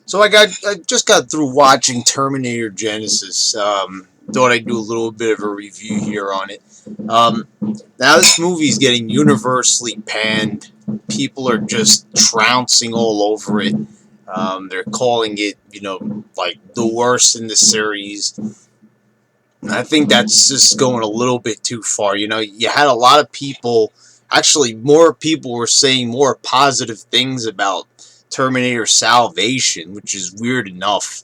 So I just got through watching Terminator Genisys. Thought I'd do a little bit of a review here on it. Um, Now this movie's getting universally panned. People are just trouncing all over it. They're calling it, like the worst in the series. I think that's just going a little bit too far. You had a lot of people, actually, more people were saying more positive things about Terminator Salvation, which is weird enough.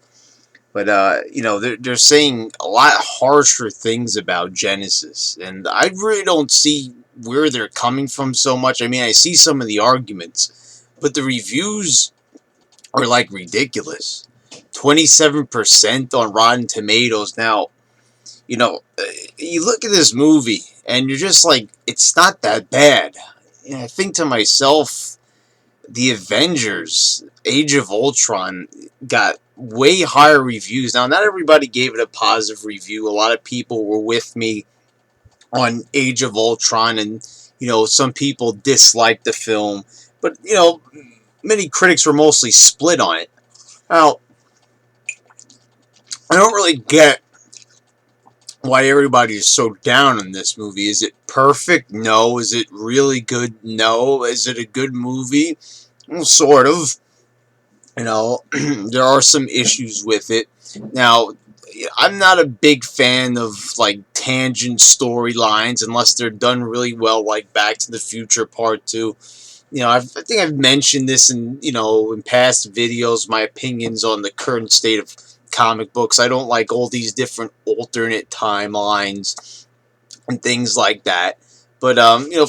But, they're saying a lot harsher things about Genesis. And I really don't see where they're coming from so much. I mean, I see some of the arguments, but the reviews are like ridiculous. 27% on Rotten Tomatoes. Now, you know, uh, you look at this movie and you're just like, it's not that bad. And I think to myself, the Avengers, Age of Ultron, got way higher reviews. Now, not everybody gave it a positive review. A lot of people were with me on Age of Ultron, and, some people disliked the film. But, many critics were mostly split on it. Now, I don't really get why everybody is so down on this movie. Is it perfect? No. Is it really good? No. Is it a good movie? Well, sort of. There are some issues with it. Now, I'm not a big fan of like tangent storylines unless they're done really well, like Back to the Future Part 2. I think I've mentioned this in past videos, my opinions on the current state of comic books. I don't like all these different alternate timelines and things like that. But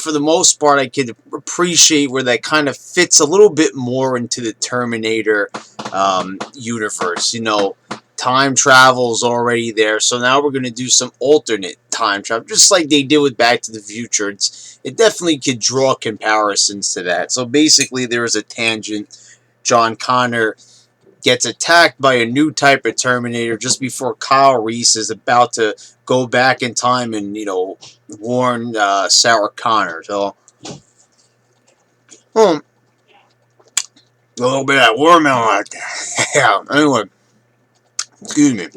for the most part, I could appreciate where that kind of fits a little bit more into the Terminator universe. Time travel is already there, so now we're going to do some alternate time travel, just like they did with Back to the Future. It definitely could draw comparisons to that. So basically, there is a tangent. John Connor gets attacked by a new type of Terminator just before Kyle Reese is about to go back in time and, warn Sarah Connor. So, a little bit of that watermelon right there. Yeah, anyway, excuse me.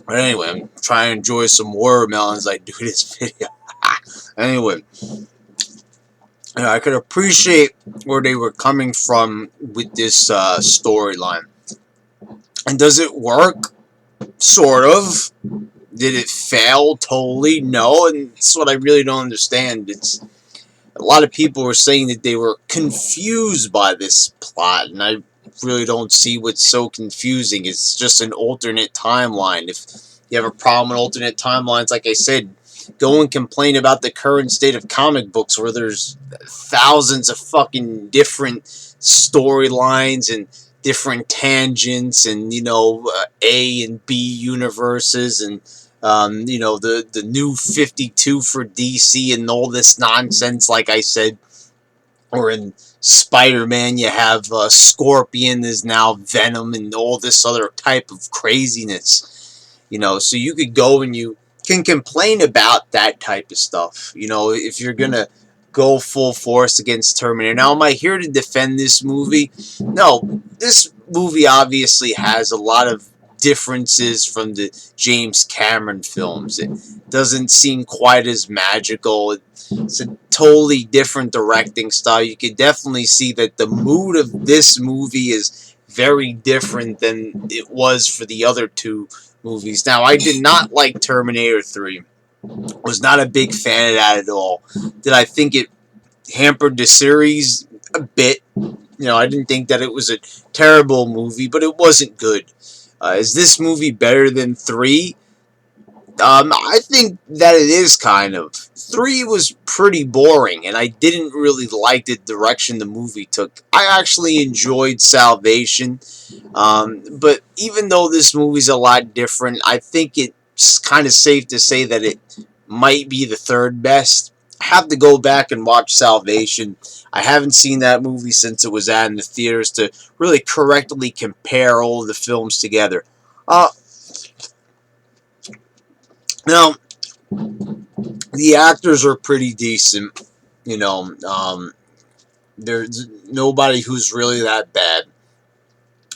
But anyway, I'm trying to enjoy some watermelon as I do this video. Anyway, I could appreciate where they were coming from with this storyline. And does it work? Sort of. Did it fail totally? No, and that's what I really don't understand. It's a lot of people were saying that they were confused by this plot, and I really don't see what's so confusing. It's just an alternate timeline. If you have a problem with alternate timelines, like I said, go and complain about the current state of comic books where there's thousands of fucking different storylines and different tangents and A and B universes and the new 52 for DC and all this nonsense. Like I said, or in Spider-Man, you have Scorpion is now Venom and all this other type of craziness. So you could go and you can complain about that type of stuff. If you're gonna go full force against Terminator. Now, am I here to defend this movie? No, this movie obviously has a lot of differences from the James Cameron films. It doesn't seem quite as magical. It's a totally different directing style. You could definitely see that the mood of this movie is very different than it was for the other two movies. Now, I did not like Terminator 3. Was not a big fan of that at all. Did I think it hampered the series a bit? I didn't think that it was a terrible movie, but it wasn't good. Is this movie better than 3? I think that it is kind of. 3 was pretty boring, and I didn't really like the direction the movie took. I actually enjoyed Salvation, but even though this movie's a lot different, I think it's kind of safe to say that it might be the third best. I have to go back and watch Salvation. I haven't seen that movie since it was out in the theaters to really correctly compare all of the films together. Uh, Now, the actors are pretty decent. There's nobody who's really that bad.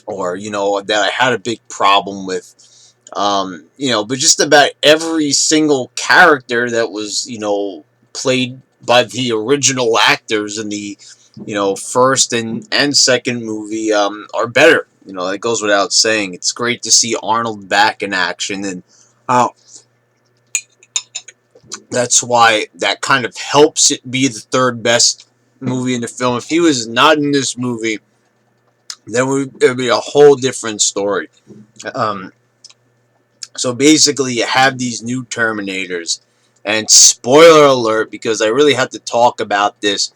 or that I had a big problem with. But just about every single character that was played by the original actors in the first and second movie are better. That goes without saying. It's great to see Arnold back in action, and uh, that's why that kind of helps it be the third best movie in the film. If he was not in this movie, then it would be a whole different story. Um, so basically, you have these new Terminators, and spoiler alert, because I really have to talk about this.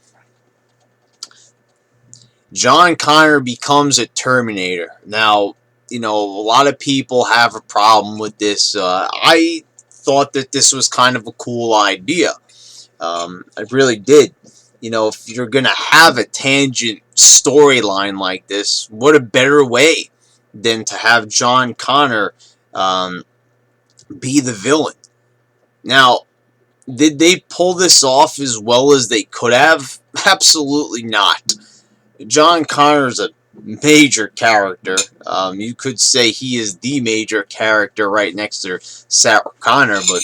John Connor becomes a Terminator. Now, a lot of people have a problem with this. I thought that this was kind of a cool idea. I really did. If you're going to have a tangent storyline like this, what a better way than to have John Connor be the villain. Now, did they pull this off as well as they could have? Absolutely not. John Connor's a major character. You could say he is the major character right next to Sarah Connor, but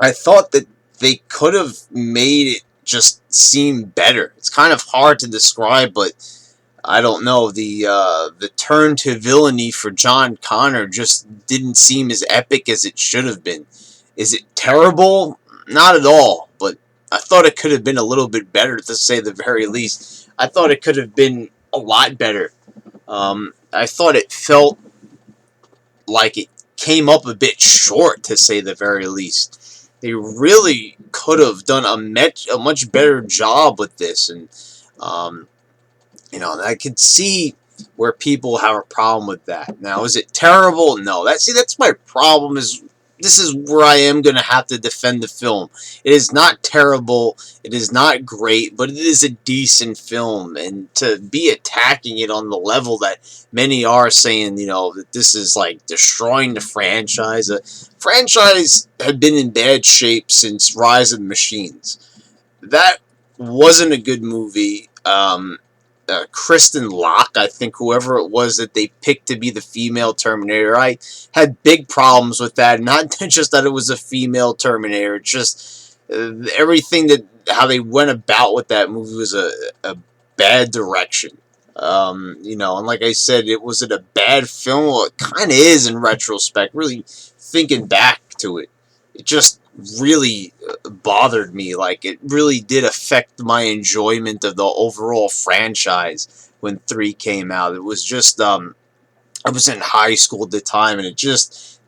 I thought that they could have made it just seem better. It's kind of hard to describe, but I don't know. The turn to villainy for John Connor just didn't seem as epic as it should have been. Is it terrible? Not at all, but I thought it could have been a little bit better, to say the very least. I thought it could have been a lot better. I thought it felt like it came up a bit short, to say the very least. They really could have done a much better job with this, and I could see where people have a problem with that. Now, is it terrible? No. That's my problem. This is where I am going to have to defend the film. It is not terrible. It is not great, but it is a decent film. And to be attacking it on the level that many are saying, that this is like destroying the franchise. The franchise had been in bad shape since Rise of the Machines. That wasn't a good movie. Kristen Locke, I think, whoever it was that they picked to be the female Terminator, I had big problems with that. Not just that it was a female Terminator, just everything how they went about with that movie was a bad direction. And like I said, was it a bad film? Well, it kind of is in retrospect. Really thinking back to it, it just really bothered me. Like, it really did affect my enjoyment of the overall franchise when 3 came out. It was just I was in high school at the time, and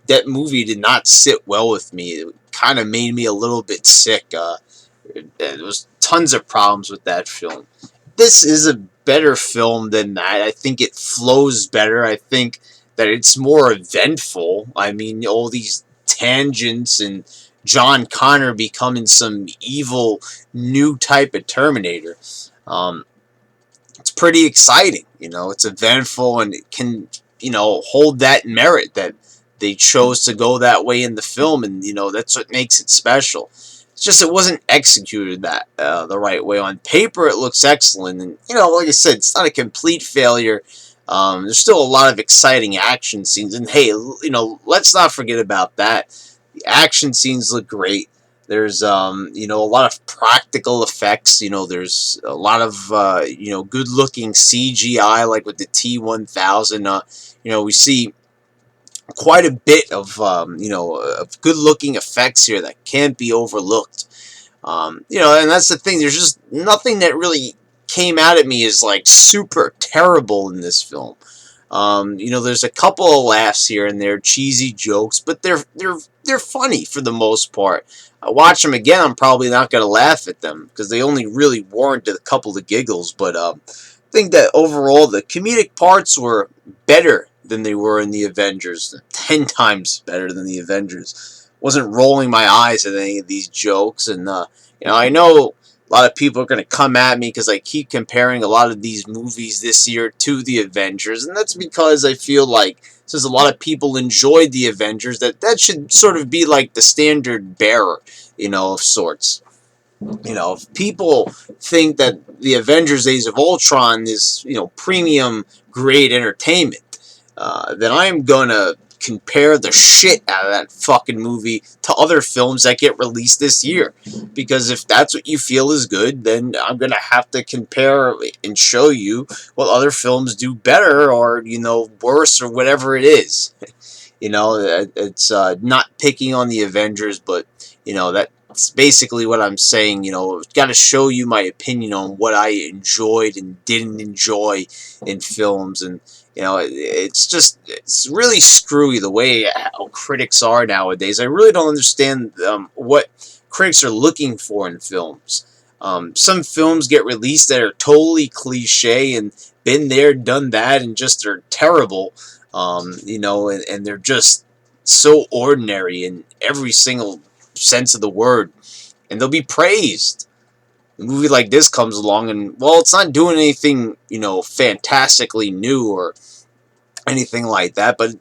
that movie did not sit well with me. It kind of made me a little bit sick. There was tons of problems with that film. This is a better film than that. I think it flows better. I think that it's more eventful. I mean, all these tangents and John Connor becoming some evil new type of Terminator. It's pretty exciting. It's eventful, and it can, hold that merit that they chose to go that way in the film, and, that's what makes it special. It's just it wasn't executed the right way. On paper, it looks excellent, and, like I said, it's not a complete failure. There's still a lot of exciting action scenes, and hey, let's not forget about that. The action scenes look great. There's a lot of practical effects. There's a lot of good-looking CGI, like with the T-1000. We see quite a bit of of good-looking effects here that can't be overlooked. And that's the thing. There's just nothing that really came out at me as like super terrible in this film. There's a couple of laughs here and there, cheesy jokes, but they're funny for the most part. I watch them again, I'm probably not going to laugh at them because they only really warranted a couple of giggles. But I think that overall the comedic parts were better than they were in the Avengers, 10 times better than the Avengers. Wasn't rolling my eyes at any of these jokes, and I know a lot of people are going to come at me because I keep comparing a lot of these movies this year to the Avengers, and that's because I feel like since a lot of people enjoyed the Avengers, that should sort of be like the standard bearer, of sorts. If people think that the Avengers Age of Ultron is, premium grade entertainment, then I'm gonna compare the shit out of that fucking movie to other films that get released this year. Because if that's what you feel is good, then I'm gonna have to compare and show you what other films do better or, worse or whatever it is. It's not picking on the Avengers, but that's basically what I'm saying. Got to show you my opinion on what I enjoyed and didn't enjoy in films, and it's really screwy the way how critics are nowadays. I really don't understand what critics are looking for in films. Some films get released that are totally cliche and been there, done that, and just are terrible. And they're just so ordinary in every single sense of the word, and they'll be praised. A movie like this comes along, and well, it's not doing anything, fantastically new or anything like that, but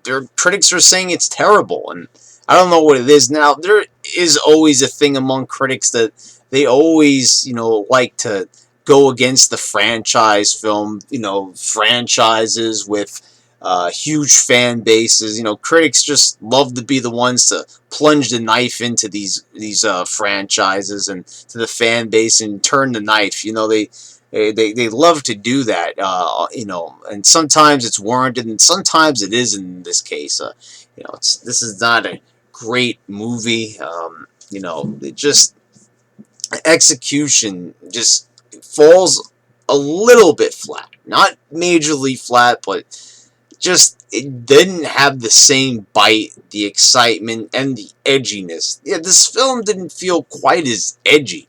their critics are saying it's terrible, and I don't know what it is. Now, there is always a thing among critics that they always, like to go against the franchise film, franchises with huge fan bases. Critics just love to be the ones to plunge the knife into these franchises and to the fan base and turn the knife. They love to do that, and sometimes it's warranted, and sometimes it isn't. In this case, this is not a great movie. It just execution just falls a little bit flat, not majorly flat, but just it didn't have the same bite, the excitement, and the edginess. Yeah, this film didn't feel quite as edgy.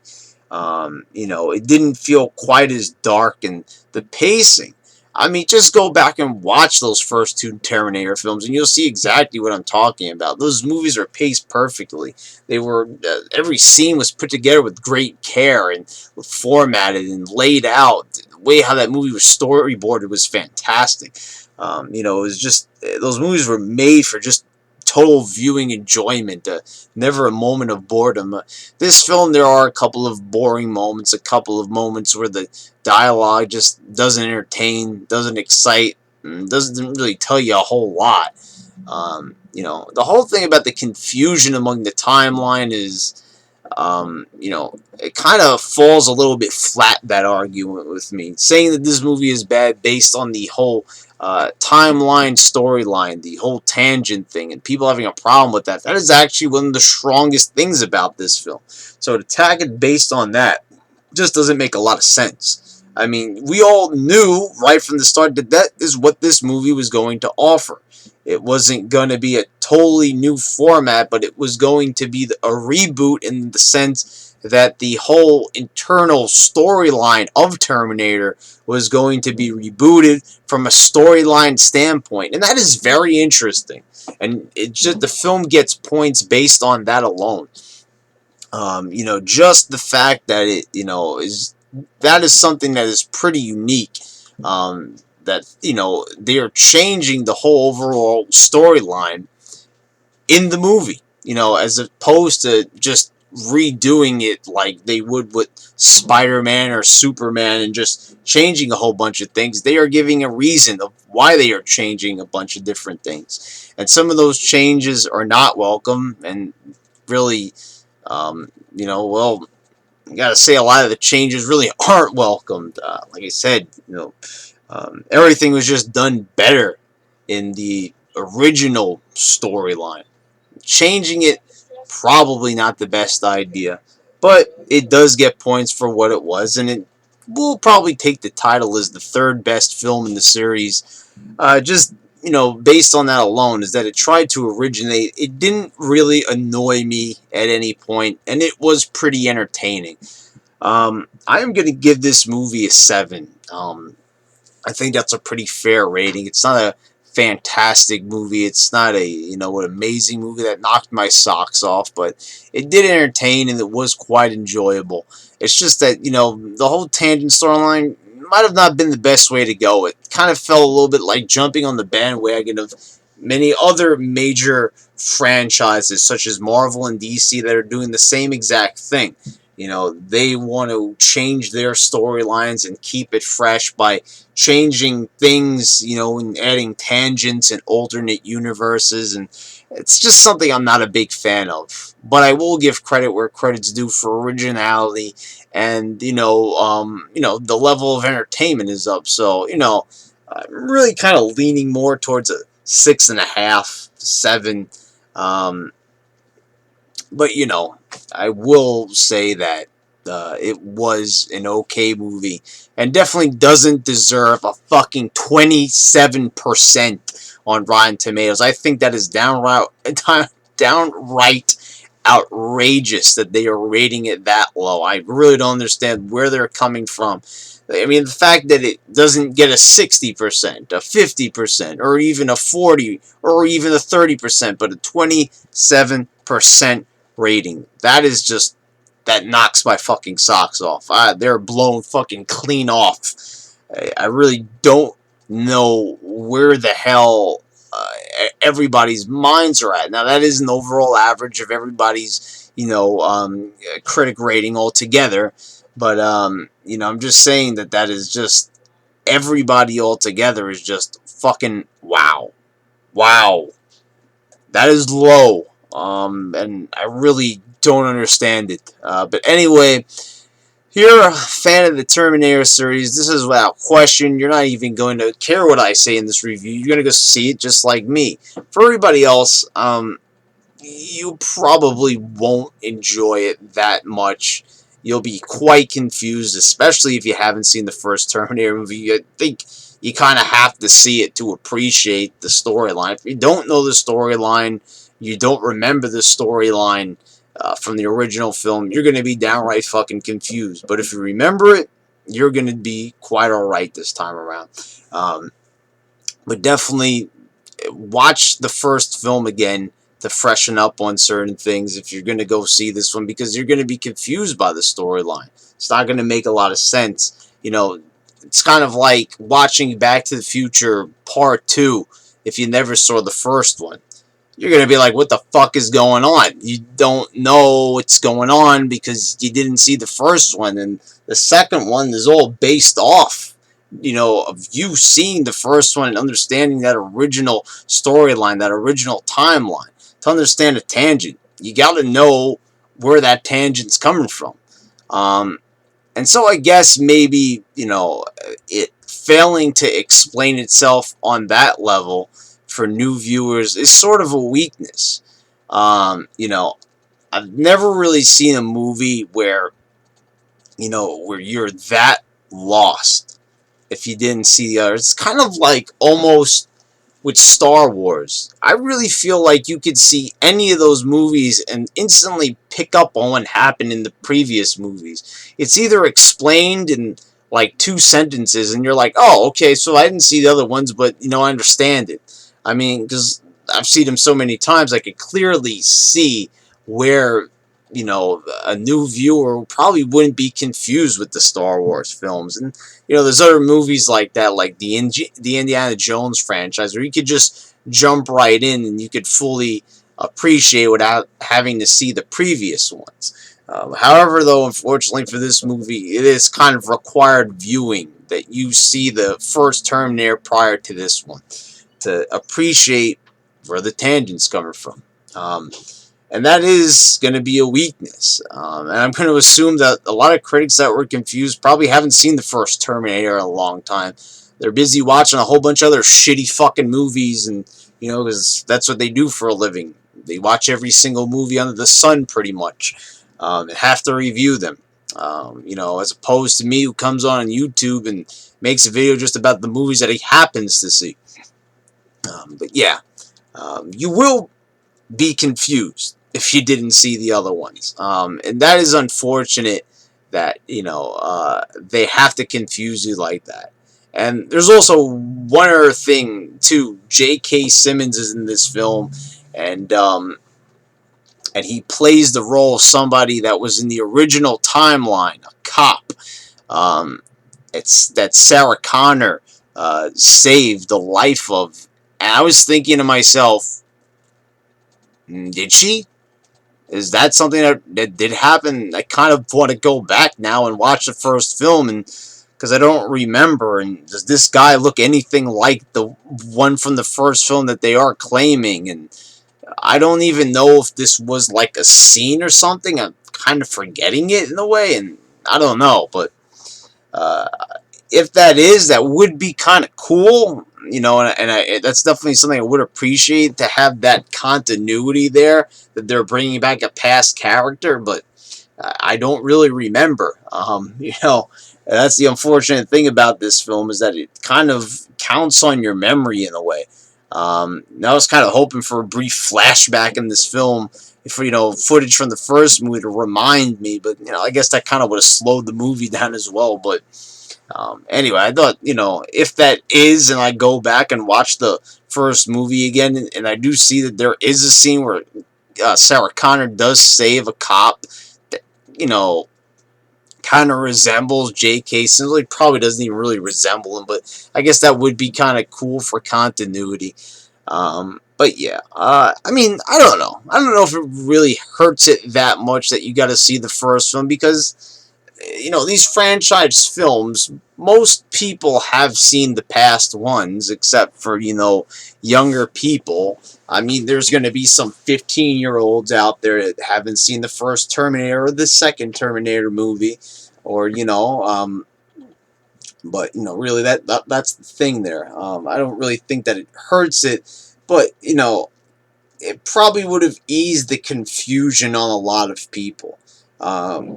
It didn't feel quite as dark, and the pacing. I mean, just go back and watch those first two Terminator films, and you'll see exactly what I'm talking about. Those movies are paced perfectly. They were every scene was put together with great care and formatted and laid out. The way how that movie was storyboarded was fantastic. It was just those movies were made for just total viewing enjoyment, never a moment of boredom. This film, there are a couple of boring moments, a couple of moments where the dialogue just doesn't entertain, doesn't excite, doesn't really tell you a whole lot. The whole thing about the confusion among the timeline is, it kind of falls a little bit flat, that argument with me. Saying that this movie is bad based on the whole timeline storyline, the whole tangent thing, and people having a problem with that. That is actually one of the strongest things about this film. So to attack it based on that just doesn't make a lot of sense. I mean, we all knew right from the start that that is what this movie was going to offer. It wasn't going to be a totally new format, but it was going to be a reboot in the sense that the whole internal storyline of Terminator was going to be rebooted from a storyline standpoint, and that is very interesting. And it just the film gets points based on that alone. Just the fact that it, is something that is pretty unique. That they are changing the whole overall storyline in the movie. As opposed to just redoing it like they would with Spider-Man or Superman and just changing a whole bunch of things. They are giving a reason of why they are changing a bunch of different things. And some of those changes are not welcome, and really, well, I gotta say a lot of the changes really aren't welcomed. Like I said, everything was just done better in the original storyline. Changing it, probably not the best idea, but it does get points for what it was, and it will probably take the title as the third best film in the series. Just based on that alone, is that it tried to originate. It didn't really annoy me at any point, and it was pretty entertaining. I am going to give this movie a 7. I think that's a pretty fair rating. It's not a fantastic movie. It's not an amazing movie that knocked my socks off, but it did entertain and it was quite enjoyable. It's just that, the whole tangent storyline might have not been the best way to go. It kind of felt a little bit like jumping on the bandwagon of many other major franchises such as Marvel and DC that are doing the same exact thing. You know, they want to change their storylines and keep it fresh by changing things, you know, and adding tangents and alternate universes, and it's just something I'm not a big fan of. But I will give credit where credit's due for originality, and the level of entertainment is up. So I'm really kind of leaning more towards a 6.5, 7. Um, but I will say that it was an okay movie, and definitely doesn't deserve a fucking 27% on Rotten Tomatoes. I think that is downright outrageous that they are rating it that low. I really don't understand where they're coming from. I mean, the fact that it doesn't get a 60%, a 50%, or even a 40, or even a 30%, but a 27% rating. That knocks my fucking socks off. They're blown fucking clean off. I really don't know where the hell everybody's minds are at. Now, that is an overall average of everybody's, critic rating altogether. But, I'm just saying that is just, everybody altogether is just fucking wow. Wow. That is low. And I really don't understand it. But anyway, if you're a fan of the Terminator series, this is without question. You're not even going to care what I say in this review. You're going to go see it just like me. For everybody else, you probably won't enjoy it that much. You'll be quite confused, especially if you haven't seen the first Terminator movie. I think you kind of have to see it to appreciate the storyline. If you don't know the storyline, you don't remember the storyline from the original film, you're going to be downright fucking confused. But if you remember it, you're going to be quite alright this time around. But definitely watch the first film again to freshen up on certain things if you're going to go see this one, because you're going to be confused by the storyline. It's not going to make a lot of sense. It's kind of like watching Back to the Future Part 2 if you never saw the first one. You're going to be like, what the fuck is going on? You don't know what's going on because you didn't see the first one. And the second one is all based off, of you seeing the first one and understanding that original storyline, that original timeline. To understand a tangent, you got to know where that tangent's coming from. And so I guess maybe, it failing to explain itself on that level for new viewers is sort of a weakness. I've never really seen a movie where you're that lost if you didn't see the others. It's kind of like almost with Star Wars. I really feel like you could see any of those movies and instantly pick up on what happened in the previous movies. It's either explained in like 2 sentences and you're like, oh, okay, so I didn't see the other ones, but I understand it. I mean, because I've seen them so many times, I could clearly see where a new viewer probably wouldn't be confused with the Star Wars films. And there's other movies like that, like the Indiana Jones franchise, where you could just jump right in and you could fully appreciate without having to see the previous ones. However, though, unfortunately for this movie, it is kind of required viewing that you see the first Terminator prior to this one to appreciate where the tangent's coming from. And that is going to be a weakness. And I'm going to assume that a lot of critics that were confused probably haven't seen the first Terminator in a long time. They're busy watching a whole bunch of other shitty fucking movies, and, because that's what they do for a living. They watch every single movie under the sun, pretty much, and have to review them. As opposed to me, who comes on YouTube and makes a video just about the movies that he happens to see. But yeah, you will be confused if you didn't see the other ones. And that is unfortunate that, they have to confuse you like that. And there's also one other thing, too. J.K. Simmons is in this film, and he plays the role of somebody that was in the original timeline, a cop. It's that Sarah Connor saved the life of. And I was thinking to myself, did she? Is that something that did happen? I kind of want to go back now and watch the first film, and because I don't remember. And does this guy look anything like the one from the first film that they are claiming? And I don't even know if this was like a scene or something. I'm kind of forgetting it in a way, and I don't know. But uh, if that is, that would be kind of cool, you know, that's definitely something I would appreciate to have that continuity there, that they're bringing back a past character, but I don't really remember. You know, that's the unfortunate thing about this film is that it kind of counts on your memory in a way. I was kind of hoping for a brief flashback in this film for footage from the first movie to remind me, but I guess that kind of would have slowed the movie down as well. But anyway, I thought, if that is, and I go back and watch the first movie again, and I do see that there is a scene where Sarah Connor does save a cop that, you know, kind of resembles J.K. Simmons. Like, probably doesn't even really resemble him, but I guess that would be kind of cool for continuity. But yeah, I mean, I don't know. I don't know if it really hurts it that much that you got to see the first film because these franchise films, most people have seen the past ones, except for, younger people. I mean, there's going to be some 15-year-olds out there that haven't seen the first Terminator or the second Terminator movie, or, but, really, that's the thing there. I don't really think that it hurts it, but, it probably would have eased the confusion on a lot of people.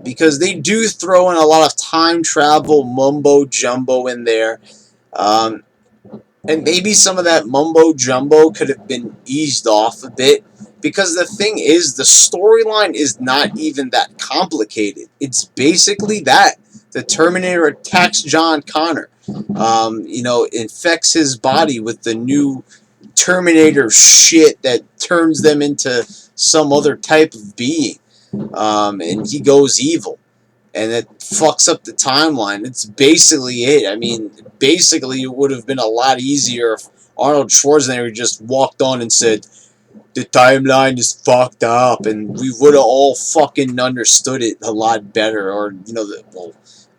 Because they do throw in a lot of time travel mumbo jumbo in there. Um, and maybe some of that mumbo jumbo could have been eased off a bit. Because the thing is, the storyline is not even that complicated. It's basically that. The Terminator attacks John Connor. Infects his body with the new Terminator shit that turns them into some other type of being. And he goes evil, and it fucks up the timeline. It's basically it. I mean, basically, it would have been a lot easier if Arnold Schwarzenegger just walked on and said, "The timeline is fucked up," and we would have all fucking understood it a lot better. Or, well,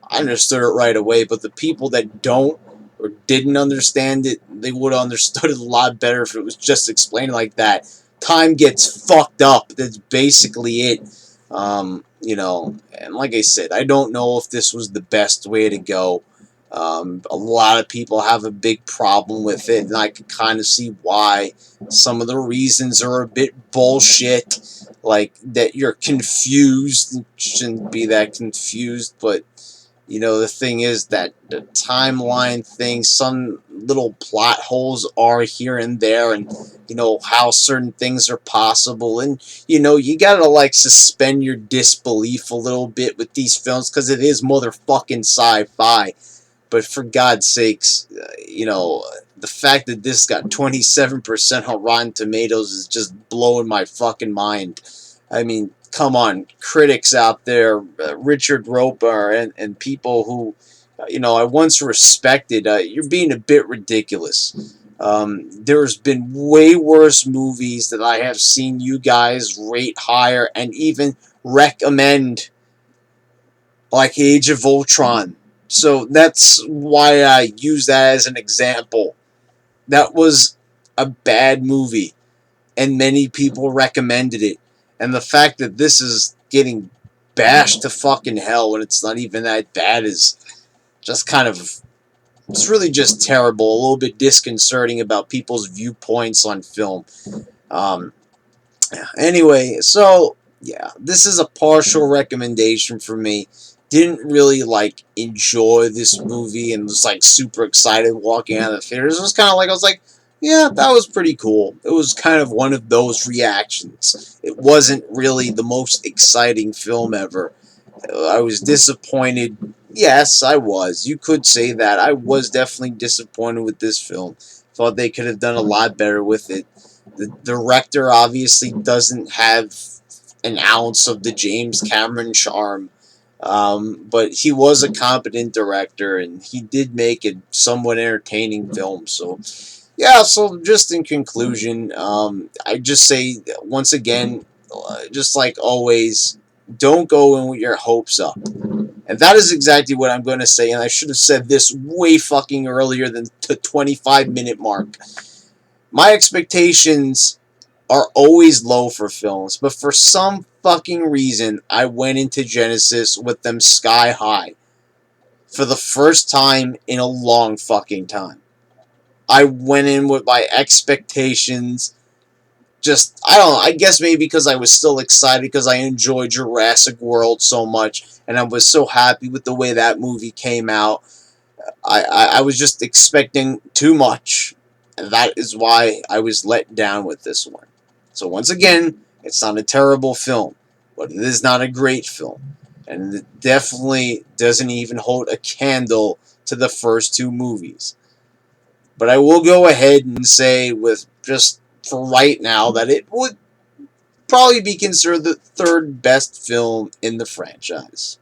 I understood it right away, but the people that don't or didn't understand it, they would have understood it a lot better if it was just explained like that. Time gets fucked up. That's basically it. And like I said, I don't know if this was the best way to go. A lot of people have a big problem with it, and I can kind of see why. Some of the reasons are a bit bullshit, like that you're confused. You shouldn't be that confused, but the thing is that the timeline thing, some little plot holes are here and there, and how certain things are possible, and you gotta like suspend your disbelief a little bit with these films because it is motherfucking sci-fi. But for God's sakes, the fact that this got 27% on Rotten Tomatoes is just blowing my fucking mind. I mean, come on, critics out there, Richard Roper and people who, I once respected, you're being a bit ridiculous. There's been way worse movies that I have seen you guys rate higher and even recommend, like Age of Ultron. So that's why I use that as an example. That was a bad movie, and many people recommended it. And the fact that this is getting bashed to fucking hell when it's not even that bad is just kind of, it's really just terrible, a little bit disconcerting about people's viewpoints on film. Um, Anyway, so yeah, this is a partial recommendation for me. Didn't really like enjoy this movie and was like super excited walking out of the theaters. It was kind of like I was like, yeah, that was pretty cool. It was kind of one of those reactions. It wasn't really the most exciting film ever. I was disappointed. Yes, I was. You could say that. I was definitely disappointed with this film. Thought they could have done a lot better with it. The director obviously doesn't have an ounce of the James Cameron charm, but he was a competent director, and he did make a somewhat entertaining film. So, yeah, so just in conclusion, I just say once again, just like always, don't go in with your hopes up. And that is exactly what I'm going to say, and I should have said this way fucking earlier than the 25-minute mark. My expectations are always low for films, but for some fucking reason, I went into Genisys with them sky high. For the first time in a long fucking time. I went in with my expectations just, I don't know, I guess maybe because I was still excited because I enjoyed Jurassic World so much, and I was so happy with the way that movie came out. I was just expecting too much, and that is why I was let down with this one. So once again, it's not a terrible film, but it is not a great film, and it definitely doesn't even hold a candle to the first two movies. But I will go ahead and say, with just for right now, that it would probably be considered the third best film in the franchise.